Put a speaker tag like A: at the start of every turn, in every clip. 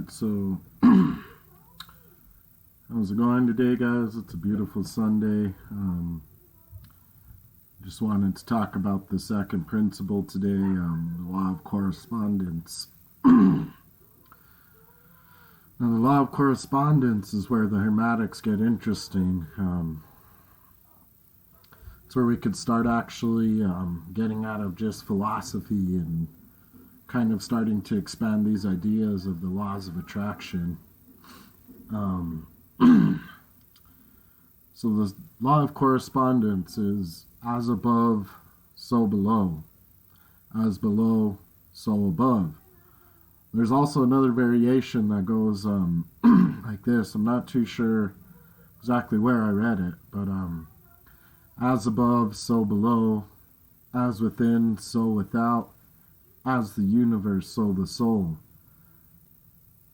A: Alright, so how's it going today, guys? It's a beautiful Sunday. Just wanted to talk about the second principle today, the law of correspondence. Now, the law of correspondence is where the Hermetics get interesting. It's where we could start actually getting out of just philosophy and kind of starting to expand these ideas of the laws of attraction. So the law of correspondence is as above, so below. As below, so above. There's also another variation that goes like this. I'm not too sure exactly where I read it, but as above, so below. As within, so without. As the universe, so the soul.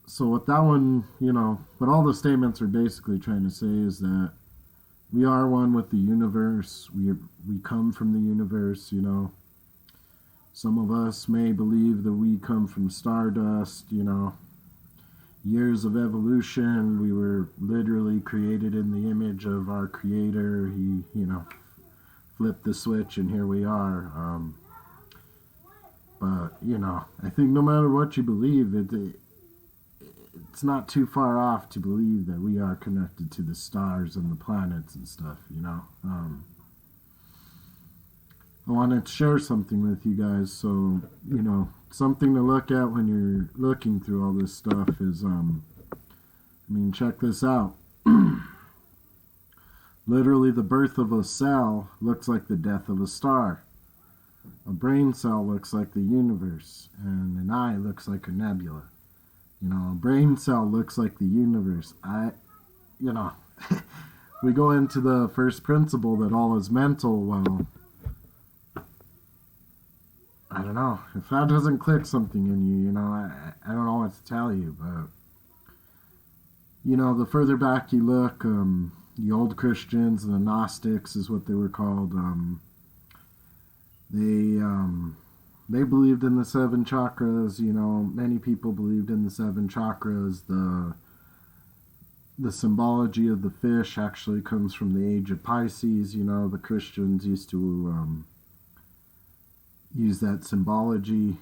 A: So with that one, what all the statements are basically trying to say is that we are one with the universe. We come from the universe, Some of us may believe that we come from stardust, years of evolution. We were literally created in the image of our creator. He, flipped the switch and here we are. But, I think no matter what you believe, it's not too far off to believe that we are connected to the stars and the planets and stuff, I wanted to share something with you guys. So, something to look at when you're looking through all this stuff is, check this out. Literally, the birth of a cell looks like the death of a star. A brain cell looks like the universe, and an eye looks like a nebula. A brain cell looks like the universe. We go into the first principle that all is mental. Well, I don't know. If that doesn't click something in you, I don't know what to tell you, but, the further back you look, the old Christians, the Gnostics is what they were called, they believed in the seven chakras. Many people believed in the seven chakras. The symbology of the fish actually comes from the age of Pisces. The Christians used to use that symbology.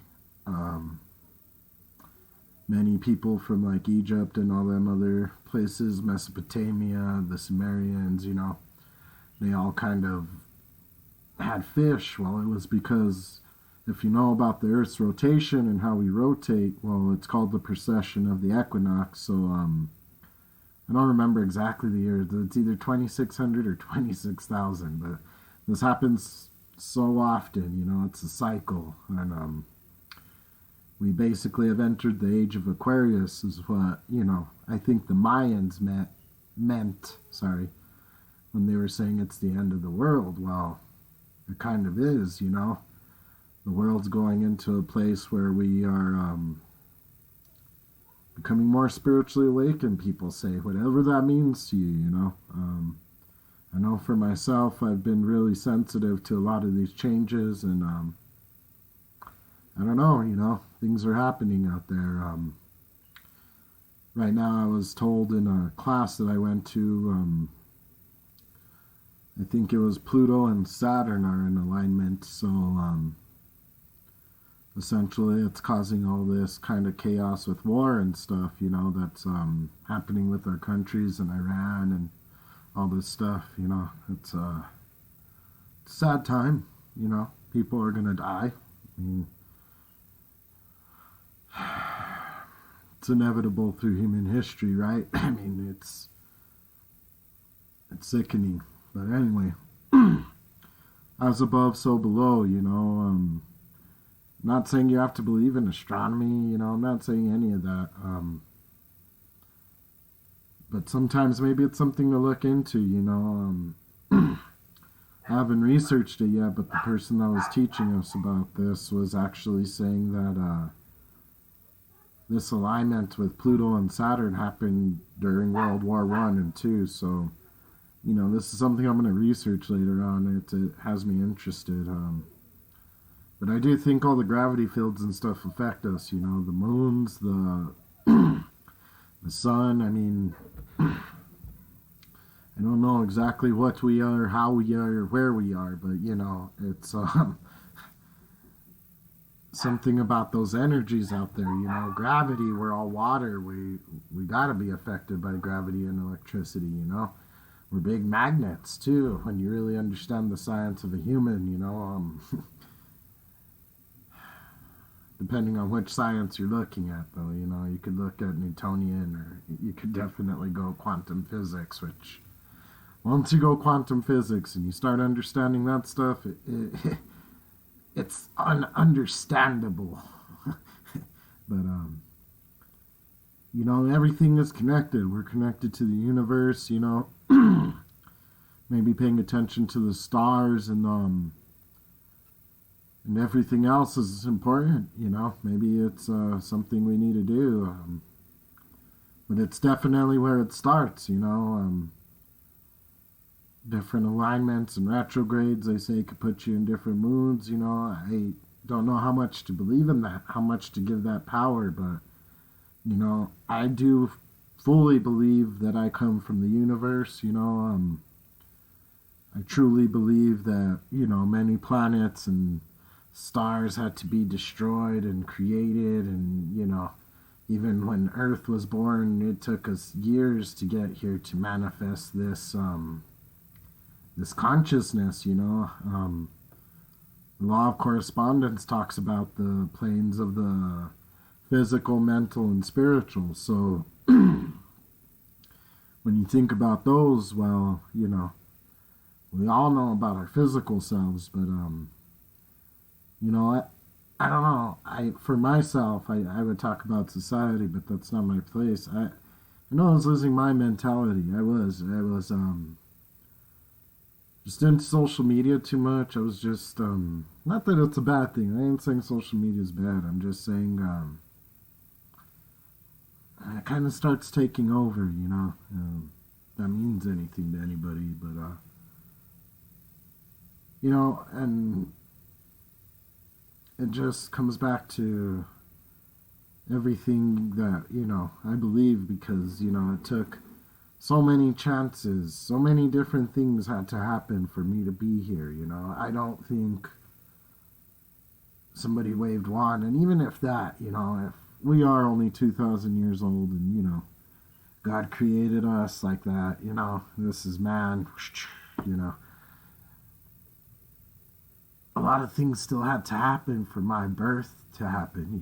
A: Many people from like Egypt and all them other places, Mesopotamia, the Sumerians, they all kind of had fish. Well, it was because if you know about the Earth's rotation and how we rotate, well, it's called the precession of the equinox. So I don't remember exactly the year. It's either 2600 or 26,000, but this happens so often. It's a cycle, and we basically have entered the age of Aquarius, is what I think the Mayans meant when they were saying it's the end of the world. Well, it kind of is, The world's going into a place where we are becoming more spiritually awakened, people say, whatever that means to you, I know for myself, I've been really sensitive to a lot of these changes, and I don't know, things are happening out there. Right now, I was told in a class that I went to, I think it was Pluto and Saturn are in alignment, so essentially it's causing all this kind of chaos with war and stuff, that's happening with our countries and Iran and all this stuff, it's a sad time, people are gonna die. It's inevitable through human history, right? It's sickening. But anyway, as above, so below, not saying you have to believe in astronomy, I'm not saying any of that. But sometimes maybe it's something to look into, I haven't researched it yet, but the person that was teaching us about this was actually saying that this alignment with Pluto and Saturn happened during World War I and II, so this is something I'm going to research later on. It has me interested. But I do think all the gravity fields and stuff affect us. The moons, the the sun. I mean, I don't know exactly what we are, how we are, or where we are, but it's something about those energies out there. Gravity. We're all water. We got to be affected by gravity and electricity. We're big magnets too. When you really understand the science of a human, depending on which science you're looking at, though, you could look at Newtonian, or you could definitely go quantum physics, which once you go quantum physics and you start understanding that stuff, it's ununderstandable. But everything is connected. We're connected to the universe. Maybe paying attention to the stars and everything else is important. Maybe it's something we need to do. But it's definitely where it starts. Different alignments and retrogrades, they say, could put you in different moods. I don't know how much to believe in that, how much to give that power, but I do fully believe that I come from the universe. I truly believe that many planets and stars had to be destroyed and created, and even when Earth was born, it took us years to get here to manifest this consciousness. The law of correspondence talks about the planes of the physical, mental, and spiritual. So when you think about those, well, we all know about our physical selves, but I don't know. For myself, I would talk about society, but that's not my place. I know I was losing my mentality. I was just into social media too much. I was just not that it's a bad thing. I ain't saying social media is bad. I'm just saying it kind of starts taking over. That means anything to anybody, but and it just comes back to everything that I believe, because it took so many chances, so many different things had to happen for me to be here. I don't think somebody waved wand, and even if that, if we are only 2,000 years old, and God created us like that, this is man, a lot of things still had to happen for my birth to happen,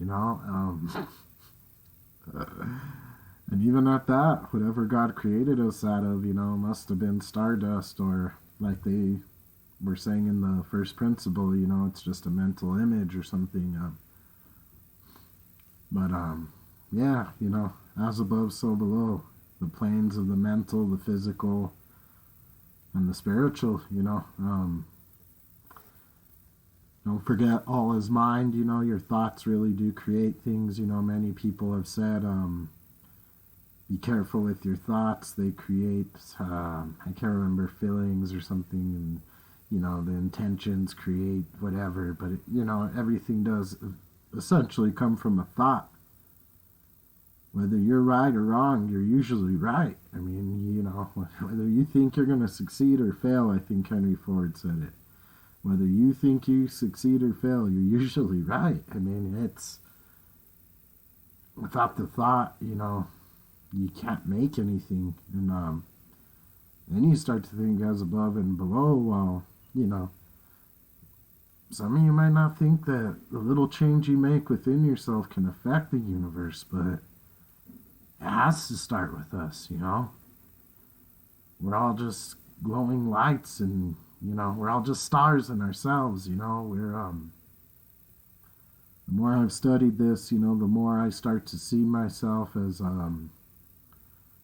A: and even at that, whatever God created us out of, must have been stardust, or like they were saying in the first principle, it's just a mental image or something. But yeah, as above, so below. The planes of the mental, the physical, and the spiritual, don't forget, all is mind. Your thoughts really do create things. Many people have said, be careful with your thoughts. They create, I can't remember, feelings or something, and, the intentions create whatever. But, everything does essentially come from a thought. Whether you're right or wrong, you're usually right. I mean, whether you think you're going to succeed or fail, I think Henry Ford said it. Whether you think you succeed or fail, you're usually right. I mean, it's without the thought, you can't make anything. And then you start to think as above and below. Well, some of you might not think that the little change you make within yourself can affect the universe, but it has to start with us. We're all just glowing lights, and we're all just stars in ourselves. We're the more I've studied this, the more I start to see myself as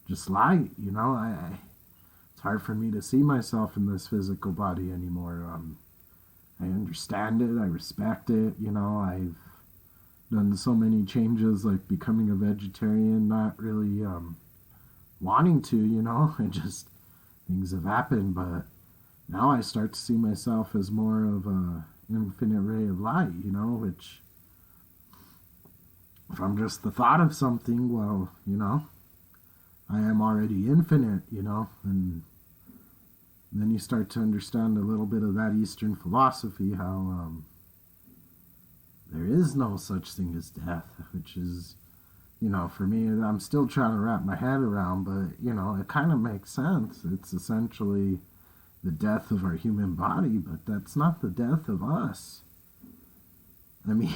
A: just light. It's hard for me to see myself in this physical body anymore. I understand it. I respect it. I've done so many changes, like becoming a vegetarian, not really wanting to. It just, things have happened, but now I start to see myself as more of a infinite ray of light, which, if I'm just the thought of something, well, I am already infinite, and then you start to understand a little bit of that Eastern philosophy, how there is no such thing as death, which is, for me, I'm still trying to wrap my head around, but, it kind of makes sense. It's essentially the death of our human body, but that's not the death of us. I mean,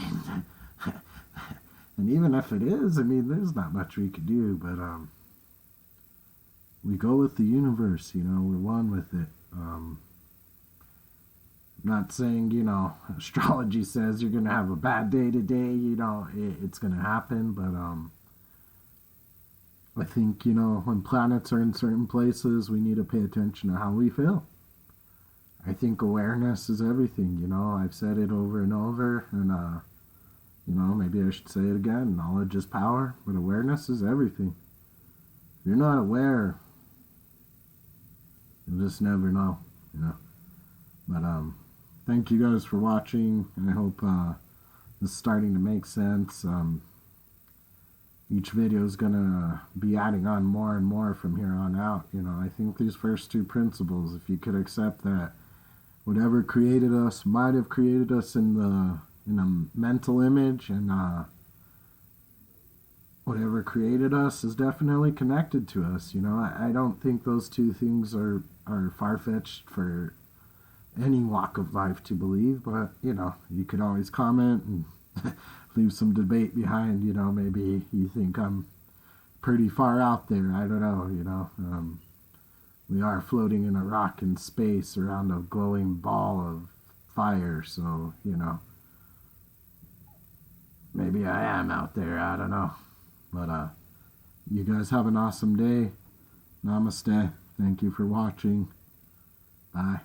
A: and even if it is, I mean, there's not much we could do, but we go with the universe, we're one with it. Not saying, astrology says you're going to have a bad day today, it's going to happen, but I think, when planets are in certain places, we need to pay attention to how we feel. I think awareness is everything, I've said it over and over, and, maybe I should say it again. Knowledge is power, but awareness is everything. If you're not aware, you'll just never know, But, thank you guys for watching, and I hope, this is starting to make sense. Each video is going to be adding on more and more from here on out. I think these first two principles, if you could accept that whatever created us might have created us in a mental image, and whatever created us is definitely connected to us. I don't think those two things are far-fetched for any walk of life to believe, but you could always comment and leave some debate behind. Maybe you think I'm pretty far out there. I don't know. We are floating in a rock in space around a glowing ball of fire, so maybe I am out there. I don't know, but you guys have an awesome day. Namaste. Thank you for watching. Bye.